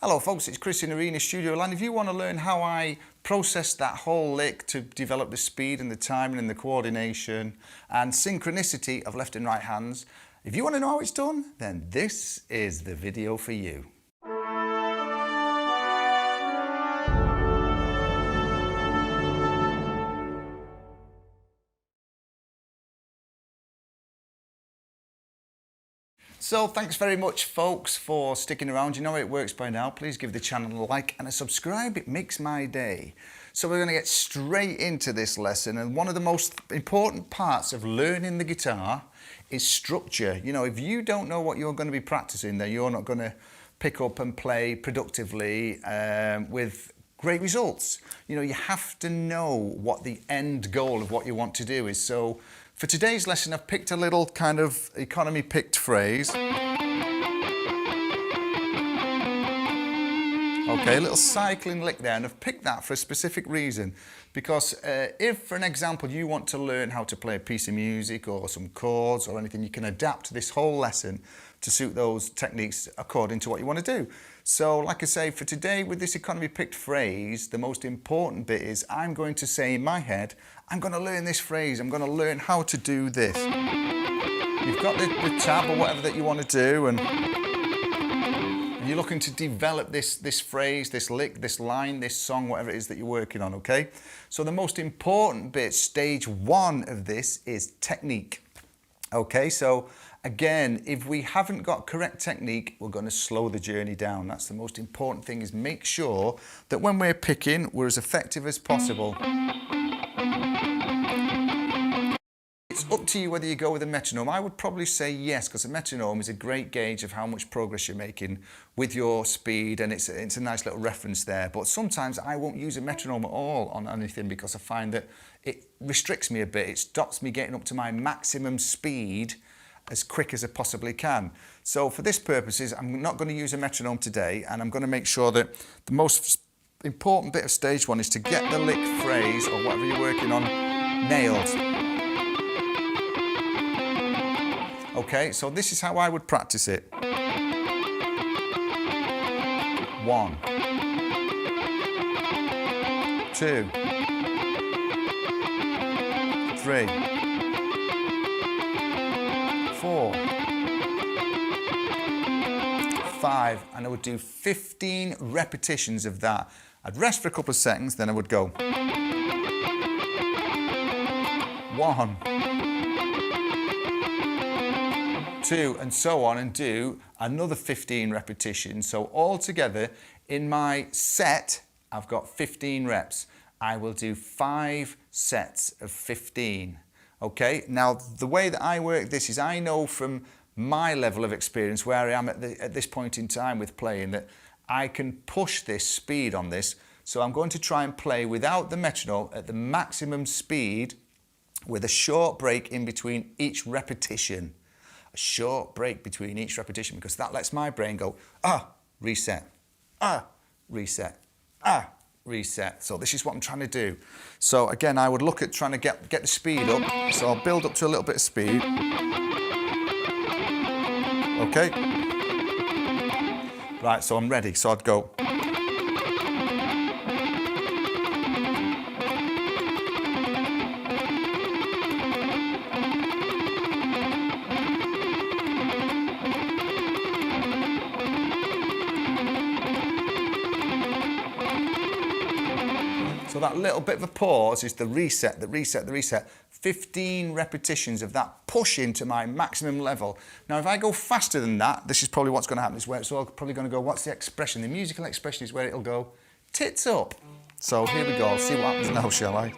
Hello folks, it's Chris in Arena Studio Land. If you want to learn how I process that whole lick to develop the speed and the timing and the coordination and synchronicity of left and right hands, if you want to know how it's done, then this is the video for you. So thanks very much folks for sticking around. You know how it works by now. Please give the channel a like and a subscribe. It makes my day. So we're going to get straight into this lesson, and one of the most important parts of learning the guitar is structure. You know, if you don't know what you're going to be practicing, then you're not going to pick up and play productively with great results. You know, you have to know what the end goal of what you want to do is. So for today's lesson, I've picked a little kind of economy picked phrase. Okay, a little cycling lick there, and I've picked that for a specific reason. Because if, for an example, you want to learn how to play a piece of music or some chords or anything, you can adapt this whole lesson to suit those techniques according to what you want to do. So, like I say, for today, with this economy picked phrase, the most important bit is I'm going to say in my head, I'm going to learn this phrase, I'm going to learn how to do this. You've got the tab or whatever that you want to do, and you're looking to develop this phrase, this lick, this line, this song, whatever it is that you're working on, okay? So the most important bit, stage one of this, is technique. Okay, so again, if we haven't got correct technique, we're going to slow the journey down. That's the most important thing, is make sure that when we're picking, we're as effective as possible. It's up to you whether you go with a metronome. I would probably say yes, because a metronome is a great gauge of how much progress you're making with your speed, and it's a nice little reference there. But sometimes I won't use a metronome at all on anything because I find that it restricts me a bit. It stops me getting up to my maximum speed as quick as I possibly can. So for this purposes, I'm not going to use a metronome today, and I'm going to make sure that the most important bit of stage one is to get the lick phrase or whatever you're working on nailed. Okay, so this is how I would practice it. 1, 2, 3, 4, 5, and I would do 15 repetitions of that. I'd rest for a couple of seconds, then I would go 1, 2, and so on, and do another 15 repetitions. So altogether in my set, I've got 15 reps. I will do 5 sets of 15. Okay, now the way that I work this is I know from my level of experience where I am at this point in time with playing that I can push this speed on this. So I'm going to try and play without the metronome at the maximum speed with a short break in between each repetition. A short break between each repetition, because that lets my brain go, reset, reset, reset. So this is what I'm trying to do. So again, I would look at trying to get the speed up. So I'll build up to a little bit of speed. Okay. Right, so I'm ready. So I'd go. So that little bit of a pause is the reset, the reset, the reset. 15 repetitions of that push into my maximum level. Now, if I go faster than that, this is probably what's going to happen. Is where it's all probably going to go, what's the expression? The musical expression is where it'll go, tits up. So here we go. See what happens now, shall I?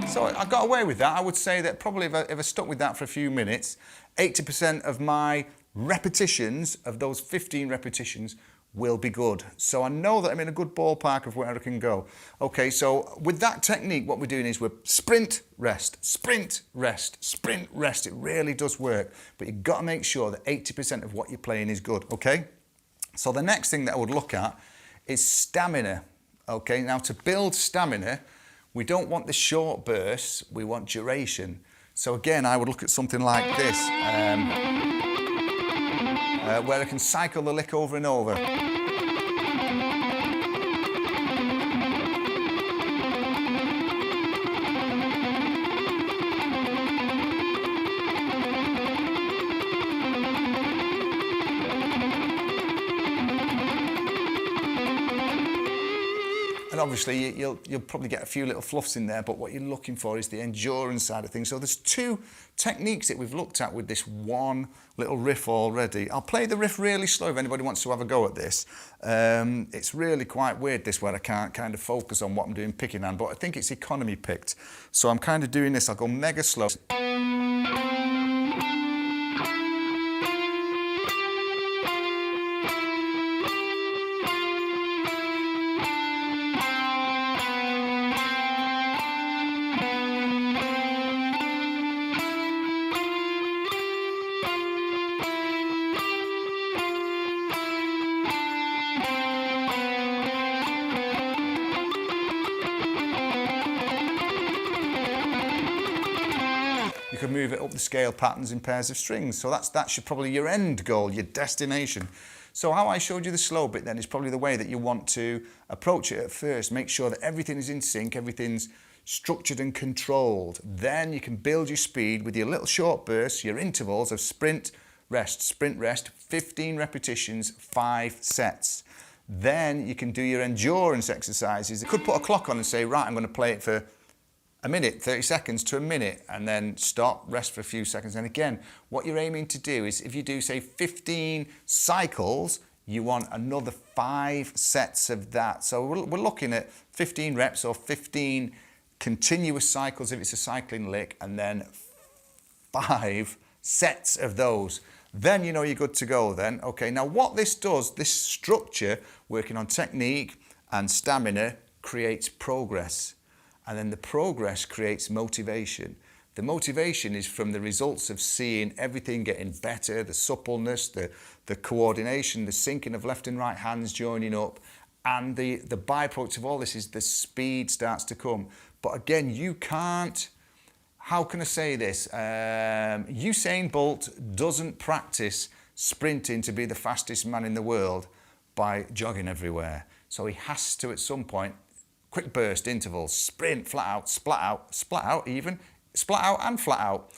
So I got away with that. I would say that probably if I stuck with that for a few minutes, 80% of my repetitions, of those 15 repetitions, will be good. So I know that I'm in a good ballpark of where I can go. Okay, so with that technique, what we're doing is we're sprint, rest, sprint, rest, sprint, rest. It really does work, but you've got to make sure that 80% of what you're playing is good, okay? So the next thing that I would look at is stamina. Okay, now to build stamina, we don't want the short bursts, we want duration. So again, I would look at something like this, where I can cycle the lick over and over. And obviously you'll probably get a few little fluffs in there, but what you're looking for is the endurance side of things. So there's two techniques that we've looked at with this one little riff already. I'll play the riff really slow if anybody wants to have a go at this. It's really quite weird this, where I can't kind of focus on what I'm doing picking hand, but I think it's economy picked. So I'm kind of doing this, I'll go mega slow. You can move it up the scale patterns in pairs of strings. So that's probably your end goal, your destination. So how I showed you the slow bit then is probably the way that you want to approach it at first. Make sure that everything is in sync, everything's structured and controlled. Then you can build your speed with your little short bursts, your intervals of sprint, rest, 15 repetitions, 5 sets. Then you can do your endurance exercises. You could put a clock on and say, right, I'm going to play it for a minute, 30 seconds to a minute, and then stop, rest for a few seconds. And again, what you're aiming to do is, if you do, say, 15 cycles, you want another 5 sets of that. So we're looking at 15 reps or 15 continuous cycles if it's a cycling lick, and then 5 sets of those. Then you know you're good to go then. Okay, now what this does, this structure, working on technique and stamina, creates progress. And then the progress creates motivation. The motivation is from the results of seeing everything getting better, the suppleness, the coordination, the syncing of left and right hands joining up. And the byproduct of all this is the speed starts to come. But again, you can't, how can I say this? Usain Bolt doesn't practice sprinting to be the fastest man in the world by jogging everywhere. So he has to, at some point, quick burst intervals, sprint, flat out, splat out, splat out even, splat out and flat out.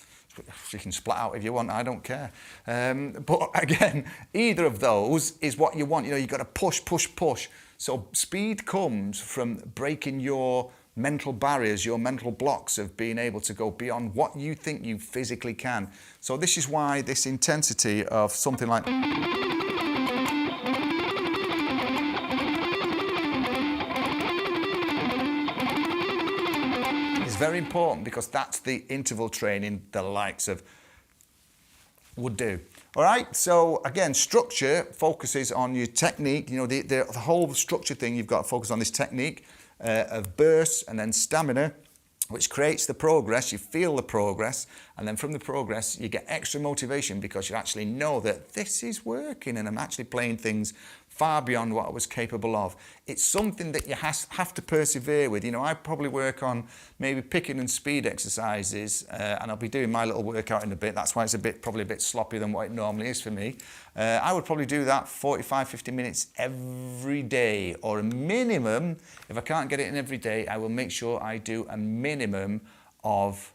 You can splat out if you want, I don't care. But again, either of those is what you want. You know, you've got to push, push, push. So speed comes from breaking your mental barriers, your mental blocks of being able to go beyond what you think you physically can. So this is why this intensity of something like very important, because that's the interval training the likes of would do. All right, so again, structure focuses on your technique. You know, the whole structure thing, you've got to focus on this technique of bursts, and then stamina, which creates the progress. You feel the progress, and then from the progress you get extra motivation, because you actually know that this is working and I'm actually playing things far beyond what I was capable of. It's something that you have to persevere with. You know, I probably work on maybe picking and speed exercises, and I'll be doing my little workout in a bit. That's why it's probably a bit sloppier than what it normally is for me. I would probably do that 45-50 minutes every day, or a minimum. If I can't get it in every day, I will make sure I do a minimum of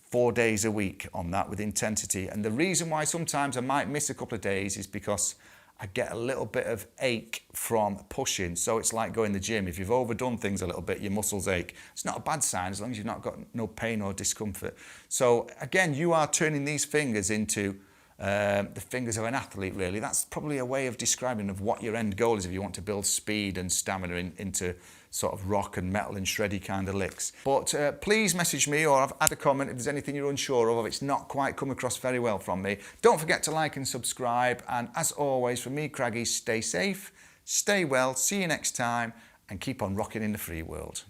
4 days a week on that with intensity. And the reason why sometimes I might miss a couple of days is because I get a little bit of ache from pushing. So it's like going to the gym. If you've overdone things a little bit, your muscles ache. It's not a bad sign as long as you've not got no pain or discomfort. So again, you are turning these fingers into the fingers of an athlete, really. That's probably a way of describing of what your end goal is if you want to build speed and stamina into sort of rock and metal and shreddy kind of licks. But please message me or add a comment if there's anything you're unsure of, if it's not quite come across very well from me. Don't forget to like and subscribe. And as always, from me, Craggy, stay safe, stay well, see you next time, and keep on rocking in the free world.